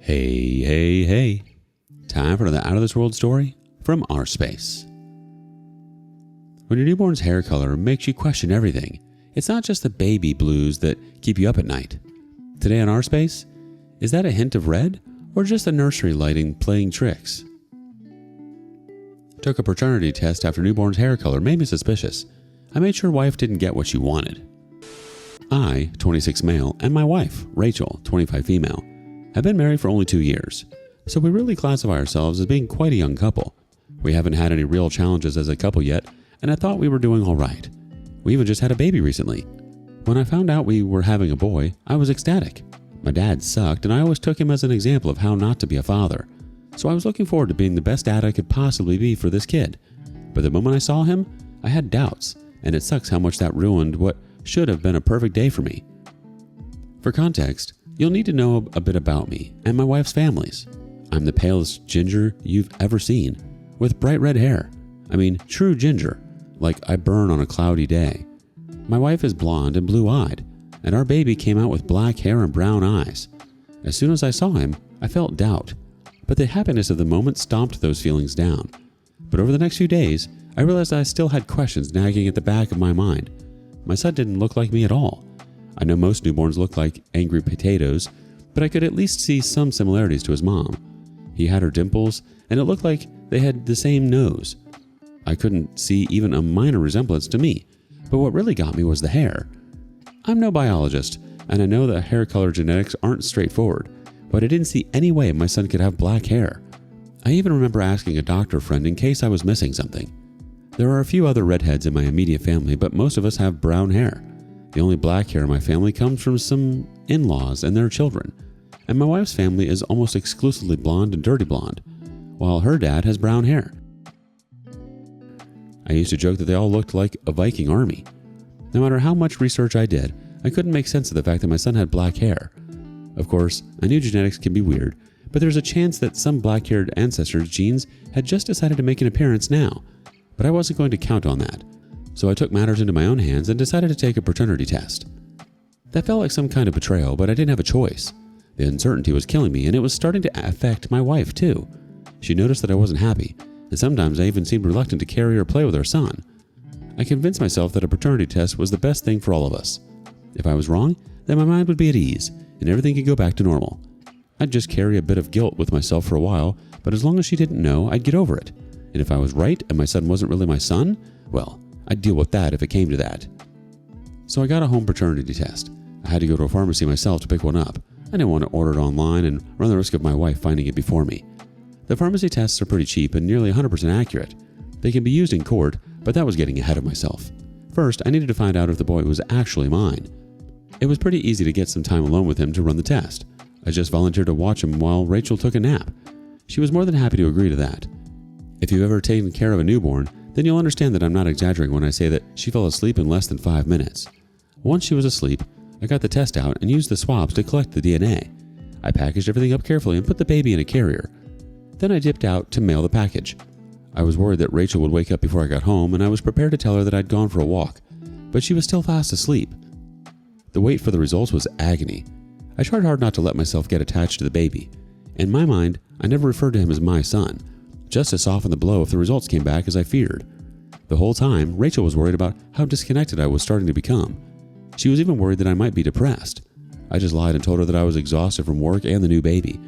Hey. Time for another Out of This World story from rSpace. When your newborn's hair color makes you question everything, it's not just the baby blues that keep you up at night. Today on rSpace, is that a hint of red or just the nursery lighting playing tricks? Took a paternity test after newborn's hair color made me suspicious. I made sure wife didn't get what she wanted. I, 26 male, and my wife, Rachel, 25 female, have been married for only 2 years, so we really classify ourselves as being quite a young couple. We haven't had any real challenges as a couple yet, and I thought we were doing all right. We even just had a baby recently. When I found out we were having a boy, I was ecstatic. My dad sucked, and I always took him as an example of how not to be a father. So I was looking forward to being the best dad I could possibly be for this kid. But the moment I saw him, I had doubts, and it sucks how much that ruined what should have been a perfect day for me. For context, you'll need to know a bit about me and my wife's families. I'm the palest ginger you've ever seen, with bright red hair. I mean, true ginger, like I burn on a cloudy day. My wife is blonde and blue-eyed, and our baby came out with black hair and brown eyes. As soon as I saw him, I felt doubt, but the happiness of the moment stomped those feelings down. But over the next few days, I realized I still had questions nagging at the back of my mind. My son didn't look like me at all. I know most newborns look like angry potatoes, but I could at least see some similarities to his mom. He had her dimples, and it looked like they had the same nose. I couldn't see even a minor resemblance to me, but what really got me was the hair. I'm no biologist, and I know that hair color genetics aren't straightforward, but I didn't see any way my son could have black hair. I even remember asking a doctor friend in case I was missing something. There are a few other redheads in my immediate family, but most of us have brown hair. The only black hair in my family comes from some in-laws and their children, and my wife's family is almost exclusively blonde and dirty blonde, while her dad has brown hair. I used to joke that they all looked like a Viking army. No matter how much research I did, I couldn't make sense of the fact that my son had black hair. Of course, I knew genetics can be weird, but there's a chance that some black-haired ancestors' genes had just decided to make an appearance now, but I wasn't going to count on that. So I took matters into my own hands and decided to take a paternity test. That felt like some kind of betrayal, but I didn't have a choice. The uncertainty was killing me, and it was starting to affect my wife too. She noticed that I wasn't happy, and sometimes I even seemed reluctant to carry or play with our son. I convinced myself that a paternity test was the best thing for all of us. If I was wrong, then my mind would be at ease, and everything could go back to normal. I'd just carry a bit of guilt with myself for a while, but as long as she didn't know, I'd get over it. And if I was right and my son wasn't really my son, well, I'd deal with that if it came to that. So I got a home paternity test. I had to go to a pharmacy myself to pick one up. I didn't want to order it online and run the risk of my wife finding it before me. The pharmacy tests are pretty cheap and nearly 100% accurate. They can be used in court, but that was getting ahead of myself. First, I needed to find out if the boy was actually mine. It was pretty easy to get some time alone with him to run the test. I just volunteered to watch him while Rachel took a nap. She was more than happy to agree to that. If you've ever taken care of a newborn, then you'll understand that I'm not exaggerating when I say that she fell asleep in less than 5 minutes. Once she was asleep, I got the test out and used the swabs to collect the DNA. I packaged everything up carefully and put the baby in a carrier. Then I dipped out to mail the package. I was worried that Rachel would wake up before I got home, and I was prepared to tell her that I'd gone for a walk, but she was still fast asleep. The wait for the results was agony. I tried hard not to let myself get attached to the baby. In my mind, I never referred to him as my son, just to soften the blow if the results came back as I feared. The whole time, Rachel was worried about how disconnected I was starting to become. She was even worried that I might be depressed. I just lied and told her that I was exhausted from work and the new baby.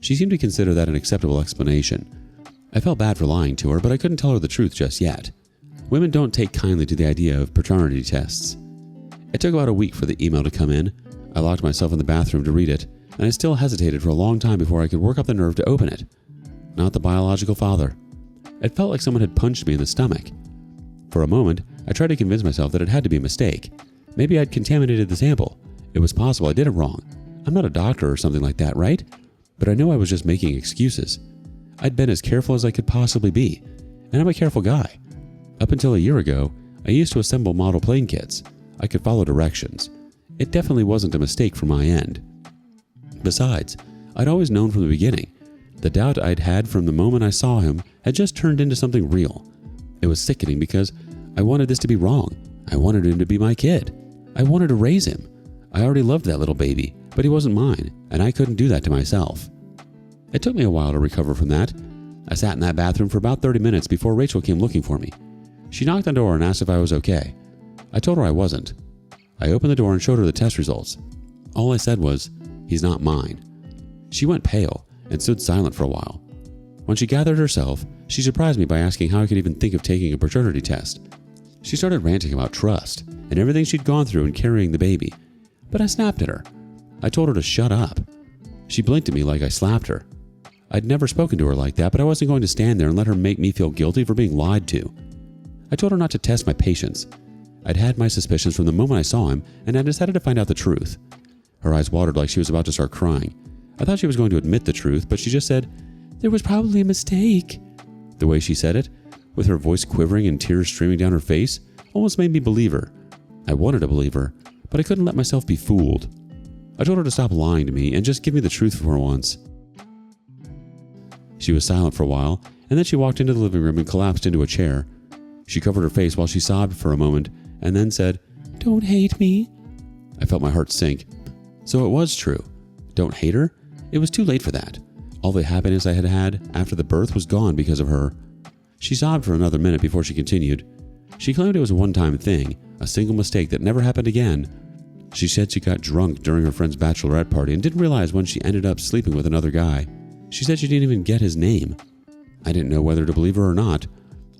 She seemed to consider that an acceptable explanation. I felt bad for lying to her, but I couldn't tell her the truth just yet. Women don't take kindly to the idea of paternity tests. It took about a week for the email to come in. I locked myself in the bathroom to read it, and I still hesitated for a long time before I could work up the nerve to open it. Not the biological father. It felt like someone had punched me in the stomach. For a moment, I tried to convince myself that it had to be a mistake. Maybe I'd contaminated the sample. It was possible I did it wrong. I'm not a doctor or something like that, right? But I know I was just making excuses. I'd been as careful as I could possibly be, and I'm a careful guy. Up until a year ago, I used to assemble model plane kits. I could follow directions. It definitely wasn't a mistake from my end. Besides, I'd always known from the beginning. The doubt I'd had from the moment I saw him had just turned into something real. It was sickening because I wanted this to be wrong. I wanted him to be my kid. I wanted to raise him. I already loved that little baby. but he wasn't mine, and I couldn't do that to myself. It took me a while to recover from that. I sat in that bathroom for about 30 minutes before Rachel came looking for me. She knocked on the door and asked if I was okay. I told her I wasn't. I opened the door and showed her the test results. All I said was, "He's not mine." She went pale and stood silent for a while. When she gathered herself, she surprised me by asking how I could even think of taking a paternity test. She started ranting about trust and everything she'd gone through in carrying the baby, but I snapped at her. I told her to shut up. She blinked at me like I slapped her. I'd never spoken to her like that, but I wasn't going to stand there and let her make me feel guilty for being lied to. I told her not to test my patience. I'd had my suspicions from the moment I saw him, and I decided to find out the truth. Her eyes watered like she was about to start crying. I thought she was going to admit the truth, but she just said, "There was probably a mistake." The way she said it, with her voice quivering and tears streaming down her face, almost made me believe her. I wanted to believe her, but I couldn't let myself be fooled. I told her to stop lying to me and just give me the truth for once. She was silent for a while, and then she walked into the living room and collapsed into a chair. She covered her face while she sobbed for a moment, and then said, "Don't hate me." I felt my heart sink. So it was true. Don't hate her? It was too late for that. All the happiness I had had after the birth was gone because of her. She sobbed for another minute before she continued. She claimed it was a one-time thing, a single mistake that never happened again. She said she got drunk during her friend's bachelorette party and didn't realize when she ended up sleeping with another guy. She said she didn't even get his name. I didn't know whether to believe her or not.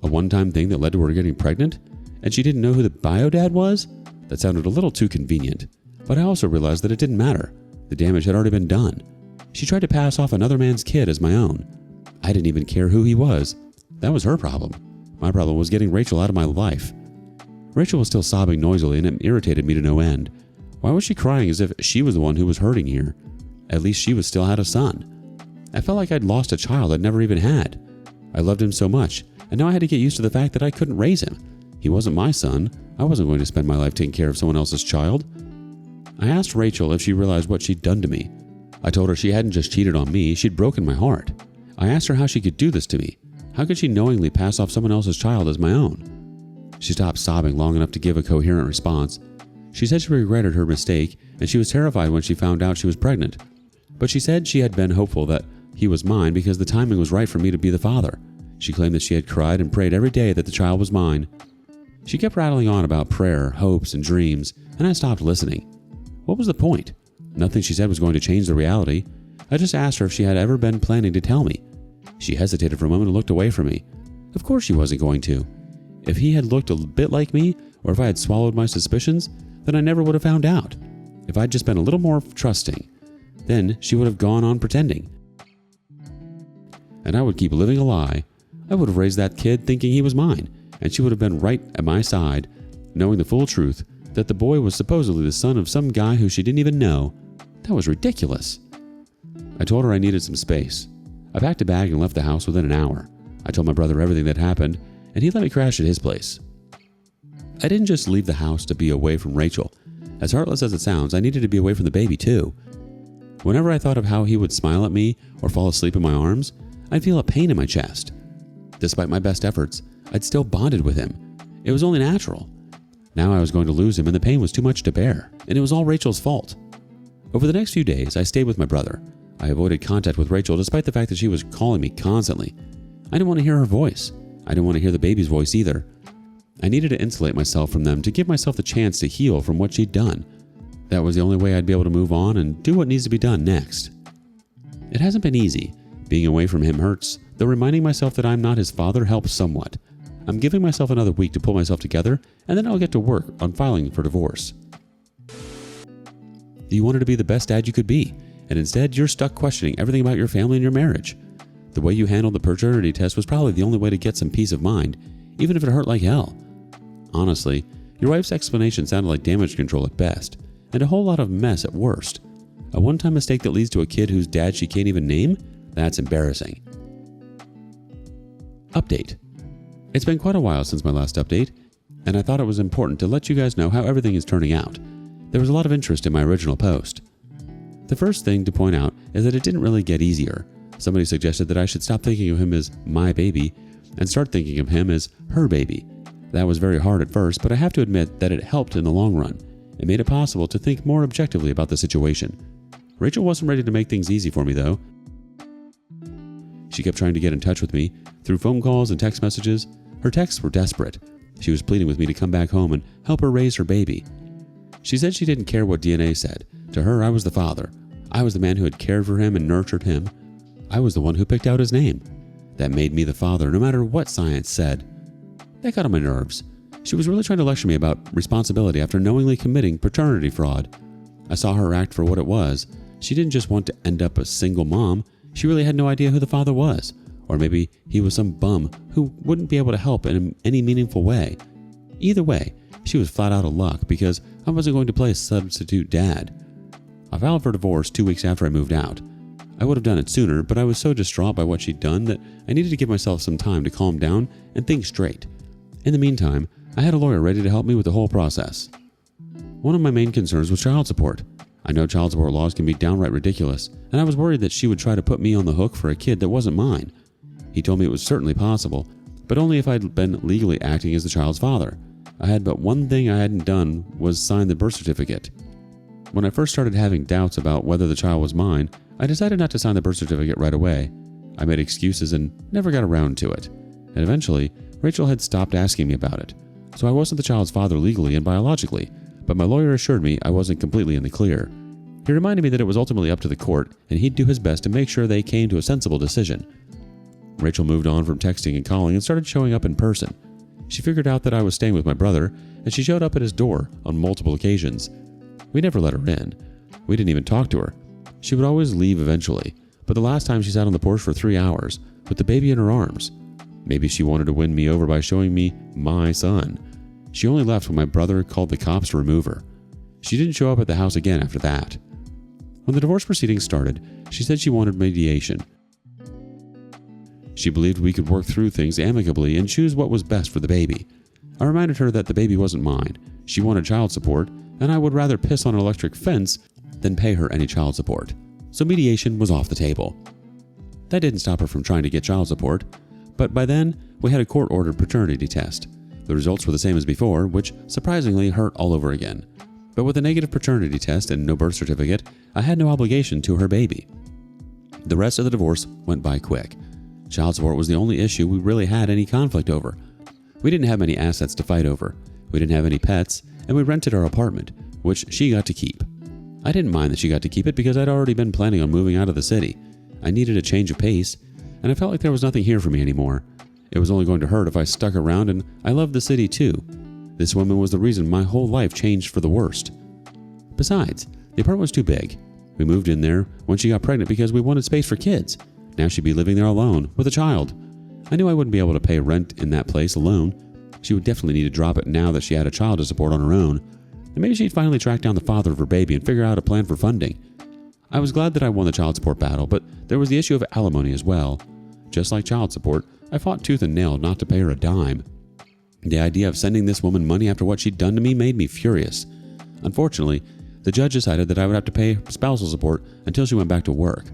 A one-time thing that led to her getting pregnant? And she didn't know who the bio-dad was? That sounded a little too convenient. But I also realized that it didn't matter. The damage had already been done. She tried to pass off another man's kid as my own. I didn't even care who he was. That was her problem. My problem was getting Rachel out of my life. Rachel was still sobbing noisily, and it irritated me to no end. Why was she crying as if she was the one who was hurting here? At least she still had a son. I felt like I'd lost a child I'd never even had. I loved him so much, and now I had to get used to the fact that I couldn't raise him. He wasn't my son. I wasn't going to spend my life taking care of someone else's child. I asked Rachel if she realized what she'd done to me. I told her she hadn't just cheated on me, she'd broken my heart. I asked her how she could do this to me. How could she knowingly pass off someone else's child as my own? She stopped sobbing long enough to give a coherent response. She said she regretted her mistake, and she was terrified when she found out she was pregnant. But she said she had been hopeful that he was mine because the timing was right for me to be the father. She claimed that she had cried and prayed every day that the child was mine. She kept rattling on about prayer, hopes, and dreams, and I stopped listening. What was the point? Nothing she said was going to change the reality. I just asked her if she had ever been planning to tell me. She hesitated for a moment and looked away from me. Of course she wasn't going to. If he had looked a bit like me, or if I had swallowed my suspicions, then I never would have found out. If I'd just been a little more trusting, then she would have gone on pretending. And I would keep living a lie. I would have raised that kid thinking he was mine, and she would have been right at my side, knowing the full truth that the boy was supposedly the son of some guy who she didn't even know. That was ridiculous. I told her I needed some space. I packed a bag and left the house within an hour. I told my brother everything that happened, and he let me crash at his place. I didn't just leave the house to be away from Rachel. As heartless as it sounds, I needed to be away from the baby too. Whenever I thought of how he would smile at me or fall asleep in my arms, I'd feel a pain in my chest. Despite my best efforts, I'd still bonded with him. It was only natural. Now I was going to lose him, and the pain was too much to bear, and it was all Rachel's fault. Over the next few days, I stayed with my brother. I avoided contact with Rachel despite the fact that she was calling me constantly. I didn't want to hear her voice. I didn't want to hear the baby's voice either. I needed to insulate myself from them to give myself the chance to heal from what she'd done. That was the only way I'd be able to move on and do what needs to be done next. It hasn't been easy. Being away from him hurts, though reminding myself that I'm not his father helps somewhat. I'm giving myself another week to pull myself together, and then I'll get to work on filing for divorce. You wanted to be the best dad you could be, and instead you're stuck questioning everything about your family and your marriage. The way you handled the paternity test was probably the only way to get some peace of mind, even if it hurt like hell. Honestly, your wife's explanation sounded like damage control at best, and a whole lot of mess at worst. A one-time mistake that leads to a kid whose dad she can't even name? That's embarrassing. Update. It's been quite a while since my last update, and I thought it was important to let you guys know how everything is turning out. There was a lot of interest in my original post. The first thing to point out is that it didn't really get easier. Somebody suggested that I should stop thinking of him as my baby and start thinking of him as her baby. That was very hard at first, but I have to admit that it helped in the long run. It made it possible to think more objectively about the situation. Rachel wasn't ready to make things easy for me, though. She kept trying to get in touch with me through phone calls and text messages. Her texts were desperate. She was pleading with me to come back home and help her raise her baby. She said she didn't care what DNA said. To her, I was the father. I was the man who had cared for him and nurtured him. I was the one who picked out his name. That made me the father, no matter what science said. That got on my nerves. She was really trying to lecture me about responsibility after knowingly committing paternity fraud. I saw her act for what it was. She didn't just want to end up a single mom. She really had no idea who the father was. Or maybe he was some bum who wouldn't be able to help in any meaningful way. Either way, she was flat out of luck because I wasn't going to play substitute dad. I filed for divorce 2 weeks after I moved out. I would have done it sooner, but I was so distraught by what she'd done that I needed to give myself some time to calm down and think straight. In the meantime, I had a lawyer ready to help me with the whole process. One of my main concerns was child support. I know child support laws can be downright ridiculous, and I was worried that she would try to put me on the hook for a kid that wasn't mine. He told me it was certainly possible, but only if I'd been legally acting as the child's father. I had but one thing I hadn't done was sign the birth certificate. When I first started having doubts about whether the child was mine, I decided not to sign the birth certificate right away. I made excuses and never got around to it. And eventually, Rachel had stopped asking me about it. So I wasn't the child's father legally and biologically, but my lawyer assured me I wasn't completely in the clear. He reminded me that it was ultimately up to the court, and he'd do his best to make sure they came to a sensible decision. Rachel moved on from texting and calling and started showing up in person. She figured out that I was staying with my brother, and she showed up at his door on multiple occasions. We never let her in. We didn't even talk to her. She would always leave eventually, but the last time she sat on the porch for 3 hours, with the baby in her arms. Maybe she wanted to win me over by showing me my son. She only left when my brother called the cops to remove her. She didn't show up at the house again after that. When the divorce proceedings started, she said she wanted mediation. She believed we could work through things amicably and choose what was best for the baby. I reminded her that the baby wasn't mine. She wanted child support, and I would rather piss on an electric fence than pay her any child support. So mediation was off the table. That didn't stop her from trying to get child support, but by then, we had a court-ordered paternity test. The results were the same as before, which surprisingly hurt all over again. But with a negative paternity test and no birth certificate, I had no obligation to her baby. The rest of the divorce went by quick. Child support was the only issue we really had any conflict over. We didn't have many assets to fight over. We didn't have any pets, and we rented our apartment, which she got to keep. I didn't mind that she got to keep it because I'd already been planning on moving out of the city. I needed a change of pace, and I felt like there was nothing here for me anymore. It was only going to hurt if I stuck around, and I loved the city too. This woman was the reason my whole life changed for the worst. Besides, the apartment was too big. We moved in there when she got pregnant because we wanted space for kids. Now she'd be living there alone, with a child. I knew I wouldn't be able to pay rent in that place alone. She would definitely need to drop it now that she had a child to support on her own. And maybe she'd finally track down the father of her baby and figure out a plan for funding. I was glad that I won the child support battle, but there was the issue of alimony as well. Just like child support, I fought tooth and nail not to pay her a dime. The idea of sending this woman money after what she'd done to me made me furious. Unfortunately, the judge decided that I would have to pay spousal support until she went back to work.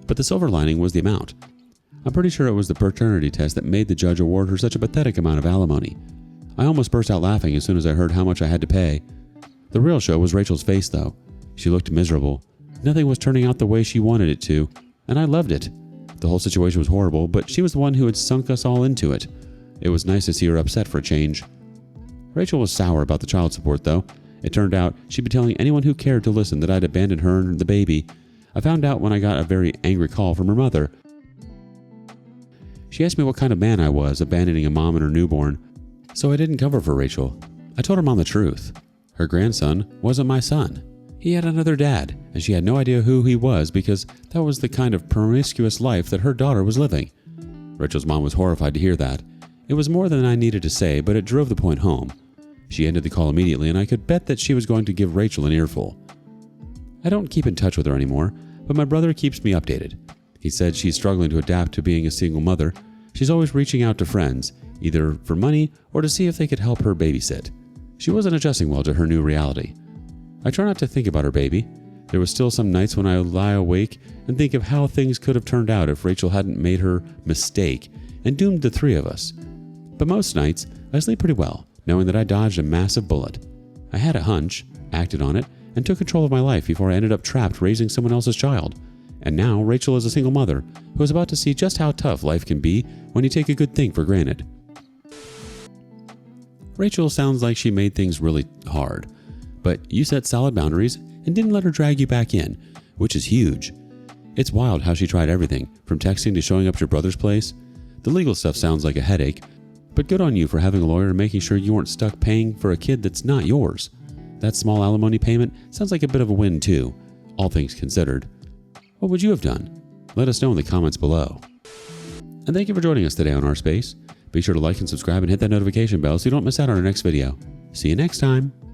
But the silver lining was the amount. I'm pretty sure it was the paternity test that made the judge award her such a pathetic amount of alimony. I almost burst out laughing as soon as I heard how much I had to pay. The real show was Rachel's face, though. She looked miserable. Nothing was turning out the way she wanted it to, and I loved it. The whole situation was horrible, but she was the one who had sunk us all into it. It was nice to see her upset for a change. Rachel was sour about the child support, though. It turned out she'd be telling anyone who cared to listen that I'd abandoned her and the baby. I found out when I got a very angry call from her mother. She asked me what kind of man I was, abandoning a mom and her newborn. So I didn't cover for Rachel. I told her mom the truth. Her grandson wasn't my son. He had another dad, and she had no idea who he was because that was the kind of promiscuous life that her daughter was living. Rachel's mom was horrified to hear that. It was more than I needed to say, but it drove the point home. She ended the call immediately, and I could bet that she was going to give Rachel an earful. I don't keep in touch with her anymore, but my brother keeps me updated. He said she's struggling to adapt to being a single mother. She's always reaching out to friends, either for money or to see if they could help her babysit. She wasn't adjusting well to her new reality. I try not to think about her baby. There was still some nights when I would lie awake and think of how things could have turned out if Rachel hadn't made her mistake and doomed the three of us. But most nights, I sleep pretty well, knowing that I dodged a massive bullet. I had a hunch, acted on it, and took control of my life before I ended up trapped raising someone else's child. And now Rachel is a single mother who is about to see just how tough life can be when you take a good thing for granted. Rachel sounds like she made things really hard, but you set solid boundaries and didn't let her drag you back in, which is huge. It's wild how she tried everything, from texting to showing up at your brother's place. The legal stuff sounds like a headache, but good on you for having a lawyer and making sure you weren't stuck paying for a kid that's not yours. That small alimony payment sounds like a bit of a win too, all things considered. What would you have done? Let us know in the comments below. And thank you for joining us today on rSpace. Be sure to like and subscribe and hit that notification bell so you don't miss out on our next video. See you next time.